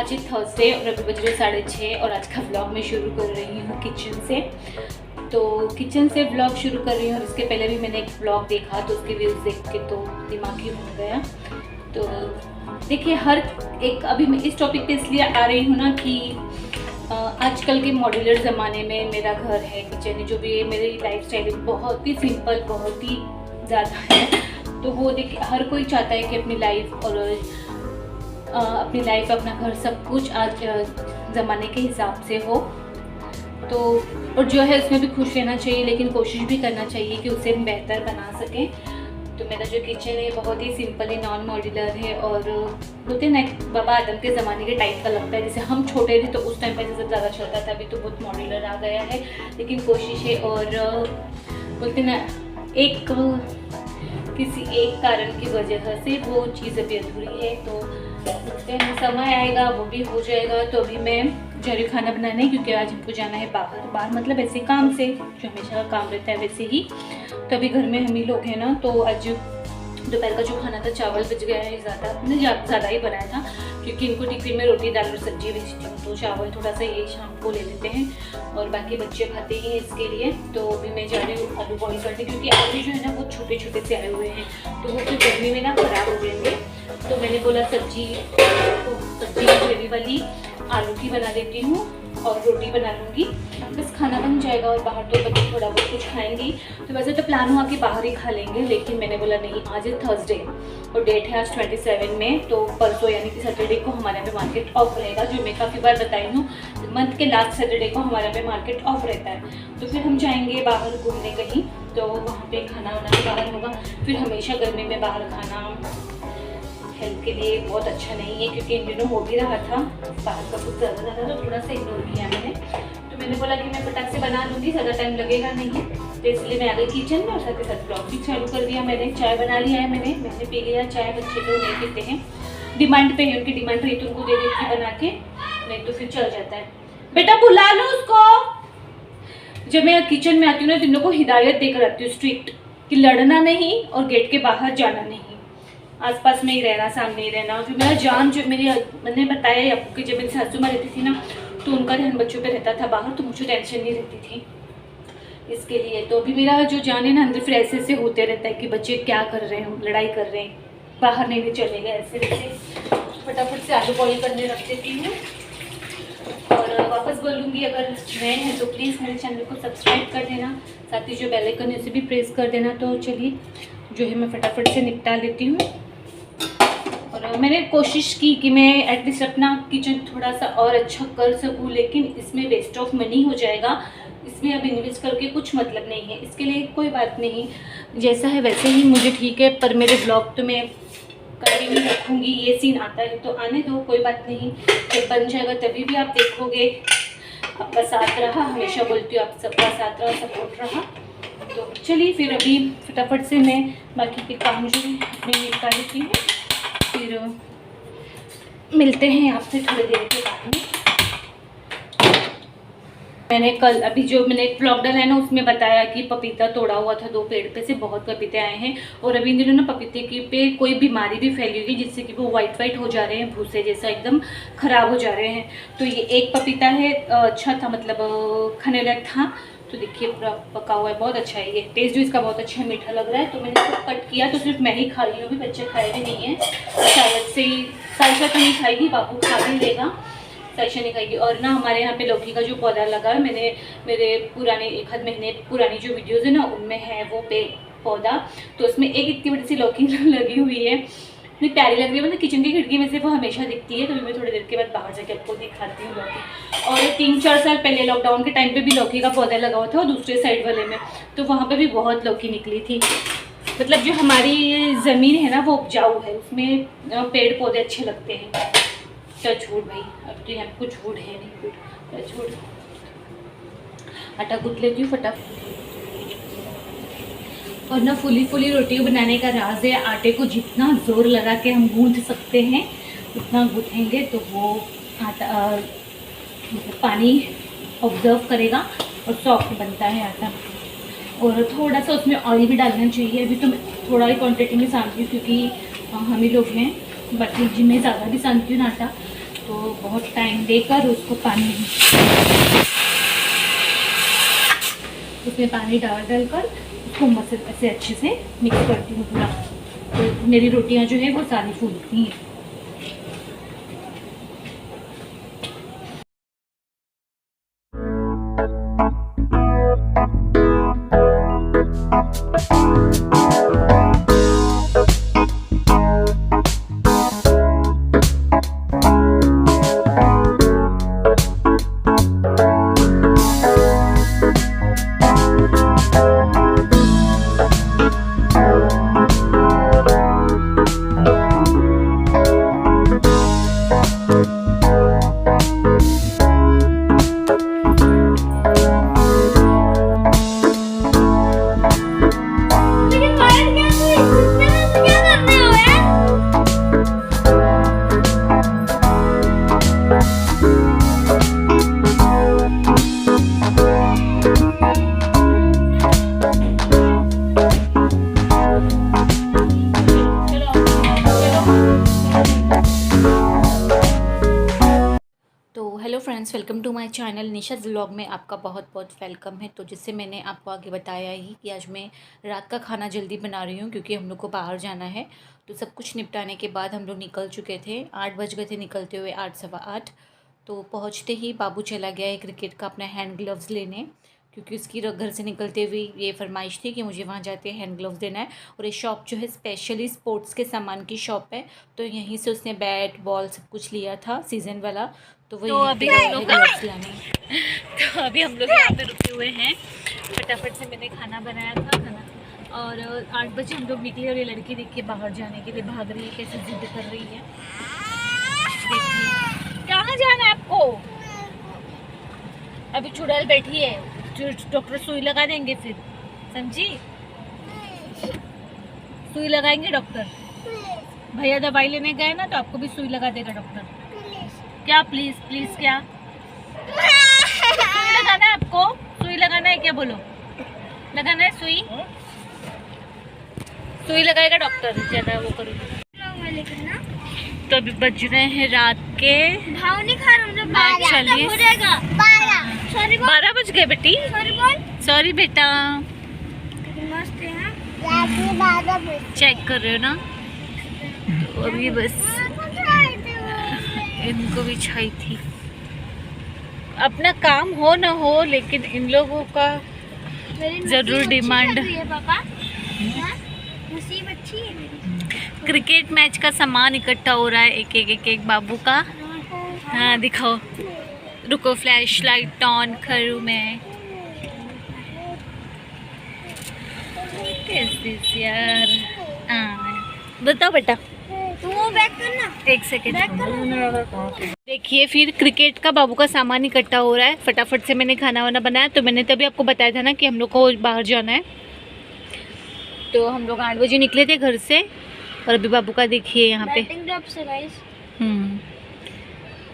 आज है थर्सडे और अभी बज रहे 6:30 और आज का व्लॉग मैं शुरू कर रही हूँ किचन से। तो किचन से व्लॉग शुरू कर रही हूँ और इसके पहले भी मैंने एक व्लॉग देखा तो उसके व्यूज़ देख के तो दिमाग ही हो गया। तो देखिए हर एक अभी मैं इस टॉपिक पे इसलिए आ रही हूँ ना कि आजकल के मॉड्यूलर ज़माने में मेरा घर है, किचन है, जो भी है, मेरी लाइफस्टाइल बहुत ही सिंपल, बहुत ही ज़्यादा है। तो वो देखिए हर कोई चाहता है कि अपनी लाइफ और अपना घर सब कुछ आज ज़माने के हिसाब से हो। तो और जो है उसमें भी खुश रहना चाहिए, लेकिन कोशिश भी करना चाहिए कि उसे बेहतर बना सकें। तो मेरा जो किचन है बहुत ही सिंपल है, नॉन मॉड्यूलर है और बोलते हैं ना बाबा आदम के ज़माने के टाइप का लगता है। जैसे हम छोटे थे तो उस टाइम पर जैसे ज़्यादा चलता था, अभी तो बहुत मॉड्यूलर आ गया है, लेकिन कोशिश है। और बोलते ना किसी एक कारण की वजह से वो चीज़ अभी अधूरी है। तो समय आएगा वो भी हो जाएगा। तो अभी मैं जा रही हूँ खाना बनाने, क्योंकि आज हमको जाना है बाहर मतलब ऐसे काम से, जो हमेशा का काम रहता है वैसे ही। तो अभी घर में हम ही लोग हैं ना, तो आज दोपहर का जो खाना था चावल बच गया है, ज़्यादा ही बनाया था, क्योंकि इनको टिफिन में रोटी दाल और सब्जी भेजती हूँ। तो चावल थोड़ा सा ये शाम को ले लेते हैं और बाकी बच्चे खाते ही हैं इसके लिए। तो अभी मैं जा रही हूँ आलू बॉईल करने, क्योंकि आलू जो है ना वो छोटे छोटे से आए हुए हैं, तो वो फिर गर्मी में ना ख़राब हो जाएंगे। तो मैंने बोला सब्जी ग्रेवी वाली आलू की बना देती हूँ और रोटी बना लूँगी, बस खाना बन जाएगा। और बाहर तो बच्चे थोड़ा बहुत कुछ खाएंगी। तो वैसे तो प्लान हुआ कि बाहर ही खा लेंगे, लेकिन मैंने बोला नहीं, आज है थर्सडे और डेट है आज 27 में। तो परसों यानी कि सैटरडे को हमारे यहाँ पे मार्केट ऑफ रहेगा, जो मैं काफ़ी बार बताई हूँ, मंथ के लास्ट सैटरडे को हमारे यहाँ पे मार्केट ऑफ रहता है। तो फिर हम जाएंगे बाहर घूमने कहीं, तो वहाँ पर खाना वाना बाहर होगा। फिर हमेशा गर्मी में बाहर खाना हेल्थ के लिए बहुत अच्छा नहीं है, क्योंकि इन दिनों हो भी रहा था बाहर का कुछ ज़्यादा तो थोड़ा सा इग्नोर किया मैंने। तो मैंने बोला कि मैं फटाक से बना लूँगी, ज़्यादा टाइम लगेगा नहीं है। तो इसलिए मैं आ गई किचन में और साथ ही साथ ब्लॉग भी चालू कर दिया। मैंने चाय बना लिया है, मैंने पी लिया चाय। बच्चे तो नहीं पीते हैं, डिमांड पे है उनकी, डिमांड रही तो उनको दे देती बना के, नहीं तो फिर चल जाता है। बेटा बुला लो उसको। जब मैं किचन में आती हूँ ना तो इन लोगों को हिदायत देकर आती हूँ स्ट्रिक्ट, कि लड़ना नहीं और गेट के बाहर जाना नहीं, आसपास में ही रहना, सामने ही रहना। जो मेरा जो मैंने बताया आपको कि जब मेरी सासू माँ रहती थी ना, तो उनका ध्यान बच्चों पे रहता था बाहर, तो मुझे टेंशन नहीं रहती थी इसके लिए। तो अभी मेरा जो जान है ना अंदर फिर ऐसे ऐसे होते रहता है कि बच्चे क्या कर रहे हैं, लड़ाई कर रहे हैं, बाहर नहीं चले गए ऐसे वैसे। फटाफट से आलू बॉईल करने रख देती हूँ और वापस बोलूँगी, अगर नए हैं तो प्लीज़ मेरे चैनल को सब्सक्राइब कर देना, साथ ही जो बेल आइकन है उसे भी प्रेस कर देना। तो चलिए जो है मैं फटाफट से निपटा लेती हूँ। और मैंने कोशिश की कि मैं एटलीस्ट अपना किचन थोड़ा सा और अच्छा कर सकूं, लेकिन इसमें वेस्ट ऑफ मनी हो जाएगा, इसमें अब इन्वेस्ट करके कुछ मतलब नहीं है। इसके लिए कोई बात नहीं, जैसा है वैसे ही मुझे ठीक है। पर मेरे ब्लॉग तो मैं कंटिन्यू रखूँगी, ये सीन आता है तो आने दो, कोई बात नहीं। जब बन जाएगा तभी भी आप देखोगे। आपका साथ रहा, हमेशा बोलती हूँ आप सबका साथ रहा, सपोर्ट रहा। तो चलिए फिर अभी फटाफट से मैं बाकी के काम जो है अपने निपटा लेती हूँ, फिर मिलते हैं आपसे थोड़ी देर के बाद में। मैंने कल अभी जो मैंने एक व्लॉग डाला है ना, उसमें बताया कि पपीता तोड़ा हुआ था 2 पेड़ पे से, बहुत पपीते आए हैं। और अभी इन दिनों ना पपीते के पे कोई बीमारी भी फैली हुई, जिससे कि वो वाइट हो जा रहे हैं, भूसे जैसा एकदम ख़राब हो जा रहे हैं। तो ये एक पपीता है, अच्छा था, मतलब खाने लायक था। तो देखिए पूरा पका हुआ है, बहुत अच्छा है ये, टेस्ट भी इसका बहुत अच्छा मीठा लग रहा है। तो मैंने इसको कट किया, तो सिर्फ मैं ही खा रही हूँ, अभी बच्चे खाए भी नहीं हैं। शायद से ही साइशा तो नहीं खाएगी, बाबू खा भी लेगा, साइशा नहीं खाएगी। और ना हमारे यहाँ पे लौकी का जो पौधा लगा, मैंने मेरे पुराने 1 महीने पुरानी जो वीडियोज़ है ना उनमें है वो पौधा। तो उसमें एक इतनी बड़ी सी लौकी लगी हुई है, इतनी प्यारी लग रही है, मतलब किचन की खिड़की में से वो हमेशा दिखती है। तो मैं थोड़ी देर के बाद बाहर जाके आपको दिखाती हूँ लौकी। और 3-4 साल पहले लॉकडाउन के टाइम पे भी लौकी का पौधा लगा हुआ था, और दूसरे साइड वाले में, तो वहाँ पे भी बहुत लौकी निकली थी। मतलब जो हमारी ज़मीन है ना वो उपजाऊ है, उसमें पेड़ पौधे अच्छे लगते हैं। टचवुड भाई, अब तो यहाँ कुछ वुड है नहीं, टचवुड। आटा गूंथ लेती हूँ फटाफट। और ना फुली रोटी बनाने का राज है, आटे को जितना ज़ोर लगा के हम गूंथ सकते हैं उतना गूँथेंगे, तो वो आटा पानी ऑब्जर्व करेगा और सॉफ्ट बनता है आटा। और थोड़ा सा उसमें ऑयल भी डालना चाहिए। अभी तो मैं थोड़ा ही क्वांटिटी में सानती हूँ, क्योंकि हम ही लोग हैं, बाकी जिनमें ज़्यादा भी सानती हूँ आटा। तो बहुत टाइम देकर उसको पानी, उसमें पानी डालकर उसको मसल ऐसे अच्छे से मिक्स करती हूँ पूरा, तो मेरी रोटियाँ जो है वो सारी फूलती हैं। Hello friends, welcome to my channel Nisha's vlog में आपका बहुत बहुत वेलकम है। तो जिससे मैंने आपको आगे बताया ही कि आज मैं रात का खाना जल्दी बना रही हूँ क्योंकि हम लोग को बाहर जाना है। तो सब कुछ निपटाने के बाद हम लोग निकल चुके थे, 8 बज गए थे निकलते हुए, 8 सवा 8। तो पहुँचते ही बाबू चला गया है क्रिकेट का अपना हैंड ग्लव्स लेने, क्योंकि उसकी घर से निकलते हुए ये फरमाइश थी कि मुझे वहाँ जाते हैंड ग्लव्स देना है। और ये शॉप जो है स्पेशली स्पोर्ट्स के सामान की शॉप है, तो यहीं से उसने बैट बॉल सब कुछ लिया था सीज़न वाला। तो वही अभी हम लोग ग्लव्स लाने तो अभी हम लोग यहाँ पे रुके हुए हैं। फटाफट से मैंने खाना बनाया था और 8 बजे हम लोग निकले और ये लड़की देख के बाहर जाने के लिए भाग रही है, कैसे जिद कर रही है। देखिए कहाँ जाना है आपको, अभी चुड़ैल बैठी है, डॉक्टर सुई लगा देंगे फिर, समझी? सुई लगाएंगे डॉक्टर। भैया दवाई लेने गए ना, तो आपको भी सुई लगा देगा डॉक्टर। क्या प्लीज प्लीज, क्या सुई लगाना है आपको? सुई लगाना है क्या, बोलो लगाना है सुई? सुई लगाएगा डॉक्टर, ज्यादा वो करो। तो अभी बज रहे हैं रात के 12 बज गए बेटी। सॉरी बेटा, चेक कर रहे हो ना? तो अभी बस इनको भी छाई थी। अपना काम हो ना हो, लेकिन इन लोगों का जरूर डिमांड। क्रिकेट मैच का सामान इकट्ठा हो रहा है, एक बाबू का। हाँ दिखाओ, रुको, फ्लैश लाइट ऑन करूँ मैं? यार बताओ बेटा, वो बैक करना, एक सेकेंड। देखिए फिर क्रिकेट का बाबू का सामान इकट्ठा हो रहा है। फटाफट से मैंने खाना वाना बनाया। तो मैंने तभी आपको बताया था ना कि हम लोग को बाहर जाना है। तो हम लोग 8 बजे निकले थे घर से और अभी बाबू का देखिए यहाँ पे।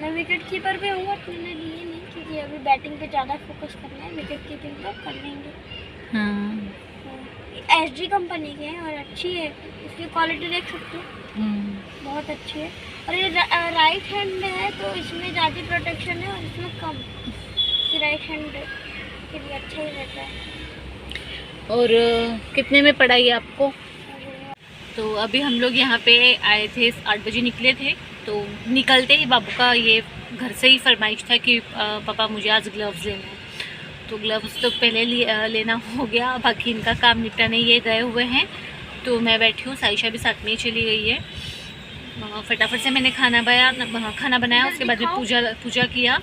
मैं विकेट कीपर पे हूँ, मैंने लिए नहीं क्योंकि अभी बैटिंग पे ज़्यादा फोकस करना है। विकेट कीपिंग तो कर लेंगे। हाँ, एसजी कंपनी के हैं और अच्छी है, इसकी क्वालिटी देख सकते हो, बहुत अच्छी है। और ये राइट हैंड है तो इसमें ज़्यादा प्रोटेक्शन है और इसमें कम, राइट हैंड के लिए अच्छा ही रहता है। और कितने में पड़ा ये आपको? तो अभी हम लोग यहाँ पे आए थे, 8 बजे निकले थे। तो निकलते ही बाबू का ये घर से ही फरमाइश था कि पापा मुझे आज ग्लव्स लेना है। तो ग्लव्स तो पहले लेना हो गया, बाकी इनका काम निपटाने ये गए हुए हैं। तो मैं बैठी हूँ, साइशा भी साथ में ही चली गई है। फटाफट से मैंने खाना बनाया, उसके बाद में पूजा किया।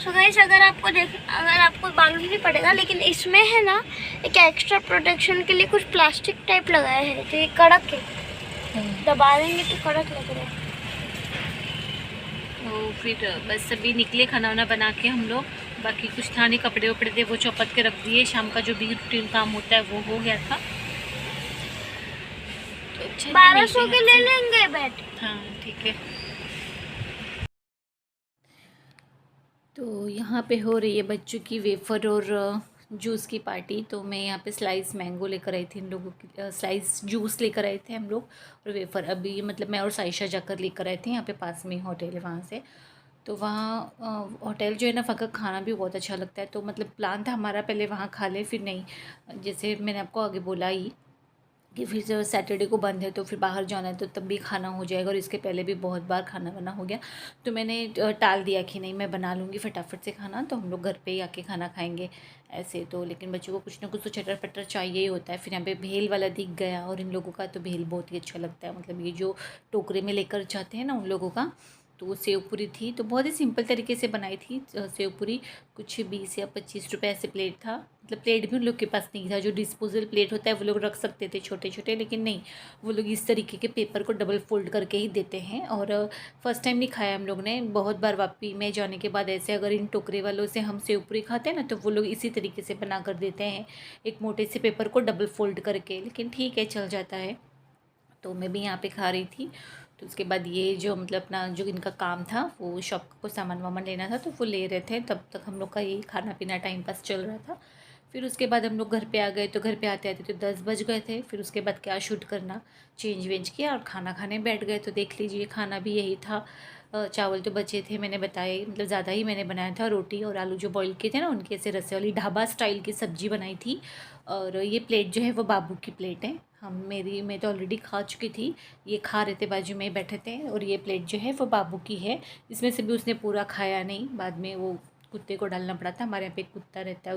सो गाइस, अगर आपको मालूम नहीं पड़ेगा, लेकिन इसमें है ना एक एक्स्ट्रा प्रोटेक्शन के लिए कुछ प्लास्टिक टाइप लगाया है, तो ये कड़क है, दबा देंगे तो कड़क लग रहा है। तो फिर बस अभी निकले खाना वाना बना के हम लोग। बाकी कुछ था नहीं, कपड़े वपड़े थे वो चौपट के रख दिए। शाम का जो भी रूटीन काम होता है वो हो गया था। तो 1200 के ले लेंगे बैट। हाँ ठीक है। तो यहाँ पे हो रही है बच्चों की वेफर और जूस की पार्टी। तो मैं यहाँ पे स्लाइस मैंगो लेकर आई थी, इन लोगों की स्लाइस जूस लेकर आए थे हम लोग, और वेफ़र अभी मतलब मैं और साइशा जाकर लेकर आए थे। यहाँ पे पास में ही होटल है वहाँ से। तो वहाँ होटल जो है ना, वहाँ का खाना भी बहुत अच्छा लगता है। तो मतलब प्लान था हमारा पहले वहाँ खा लें, फिर नहीं, जैसे मैंने आपको आगे बोला ही कि फिर जब सैटरडे को बंद है तो फिर बाहर जाना है तो तब भी खाना हो जाएगा, और इसके पहले भी बहुत बार खाना बना हो गया। तो मैंने टाल दिया कि नहीं, मैं बना लूँगी फटाफट से खाना, तो हम लोग घर पे ही आके खाना खाएंगे ऐसे। तो लेकिन बच्चों को कुछ ना कुछ तो चटर पटर चाहिए ही होता है। फिर यहाँ पे भेल वाला दिख गया, और इन लोगों का तो भेल बहुत ही अच्छा लगता है, मतलब ये जो टोकरे में लेकर जाते हैं ना उन लोगों का। तो वो सेव पूरी थी, तो बहुत ही सिंपल तरीके से बनाई थी सेव पूरी। कुछ 20 या 25 रुपये ऐसे प्लेट था, मतलब प्लेट भी उन लोग के पास नहीं था। जो डिस्पोजल प्लेट होता है वो लोग रख सकते थे छोटे छोटे, लेकिन नहीं, वो लोग इस तरीके के पेपर को डबल फोल्ड करके ही देते हैं। और फर्स्ट टाइम नहीं खाया हम लोग ने, बहुत बार वापी में जाने के बाद ऐसे अगर इन टोकरे वालों से हम सेव पूरी खाते हैं ना, तो वो लोग इसी तरीके से बना कर देते हैं, एक मोटे से पेपर को डबल फोल्ड करके। लेकिन ठीक है, चल जाता है। तो मैं भी यहाँ पे खा रही थी। तो उसके बाद ये जो मतलब अपना जो इनका काम था, वो शॉप को सामान वामान लेना था, तो वो ले रहे थे। तब तक हम लोग का यही खाना पीना टाइम पास चल रहा था। फिर उसके बाद हम लोग घर पे आ गए, तो घर पे आते आते तो 10 बज गए थे। फिर उसके बाद क्या शूट करना, चेंज वेंज किया और खाना खाने बैठ गए। तो देख लीजिए, खाना भी यही था। चावल तो बचे थे, मैंने बताए, मतलब ज़्यादा ही मैंने बनाया था। रोटी और आलू जो बॉईल किए थे ना, उनकी ऐसे रसे वाली ढाबा स्टाइल की सब्ज़ी बनाई थी। और ये प्लेट जो है वो बाबू की प्लेट है। मैं तो ऑलरेडी खा चुकी थी, ये खा रहे थे, बाजू में बैठे थे। और ये प्लेट जो है वो बाबू की है। इसमें से भी उसने पूरा खाया नहीं, बाद में वो कुत्ते को डालना पड़ा था। हमारे यहाँ पे एक कुत्ता रहता है,